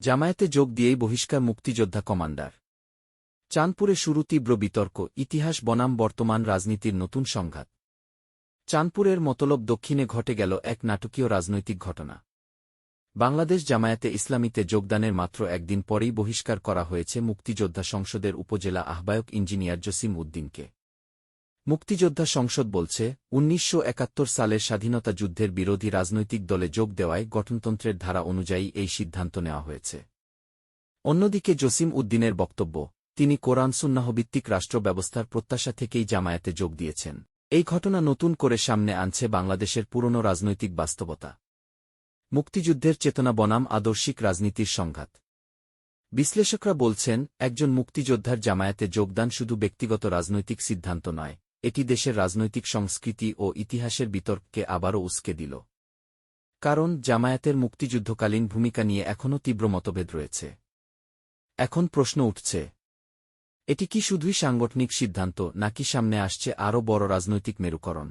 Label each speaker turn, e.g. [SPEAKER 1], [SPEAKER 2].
[SPEAKER 1] জামায়াতে যোগ দিয়েই বহিষ্কার মুক্তিযোদ্ধা কমান্ডার। চাঁদপুরে শুরু তীব্র বিতর্ক, ইতিহাস বনাম বর্তমান রাজনীতির নতুন সংঘাত। চাঁদপুরের মতলব দক্ষিণে ঘটে গেল এক নাটকীয় রাজনৈতিক ঘটনা। বাংলাদেশ জামায়াতে ইসলামীতে যোগদানের মাত্র একদিন পরেই বহিষ্কার করা হয়েছে মুক্তিযোদ্ধা সংসদের উপজেলা আহ্বায়ক ইঞ্জিনিয়ার জসিম উদ্দিনকে। মুক্তিযোদ্ধা সংসদ বলছে, ১৯৭১ সালের স্বাধীনতা যুদ্ধের বিরোধী রাজনৈতিক দলে যোগ দেওয়ায় গঠনতন্ত্রের ধারা অনুযায়ী এই সিদ্ধান্ত নেওয়া হয়েছে। অন্যদিকে জসিম উদ্দিনের বক্তব্য, তিনি কোরআন সুন্নাহভিত্তিক রাষ্ট্র ব্যবস্থার প্রত্যাশা থেকেই জামায়াতে যোগ দিয়েছেন। এই ঘটনা নতুন করে সামনে আনছে বাংলাদেশের পুরনো রাজনৈতিক বাস্তবতা। মুক্তিযুদ্ধের চেতনা বনাম আদর্শিক রাজনীতির সংঘাত। বিশ্লেষকরা বলছেন, একজন মুক্তিযোদ্ধার জামায়াতে যোগদান শুধু ব্যক্তিগত রাজনৈতিক সিদ্ধান্ত নয়, এটি দেশের রাজনৈতিক সংস্কৃতি ও ইতিহাসের বিতর্ককে আবারও উস্কে দিল। কারণ জামায়াতের মুক্তিযুদ্ধকালীন ভূমিকা নিয়ে এখনও তীব্র মতভেদ রয়েছে। এখন প্রশ্ন উঠছে, এটি কি শুধুই সাংগঠনিক সিদ্ধান্ত নাকি সামনে আসছে আরও বড় রাজনৈতিক মেরুকরণ?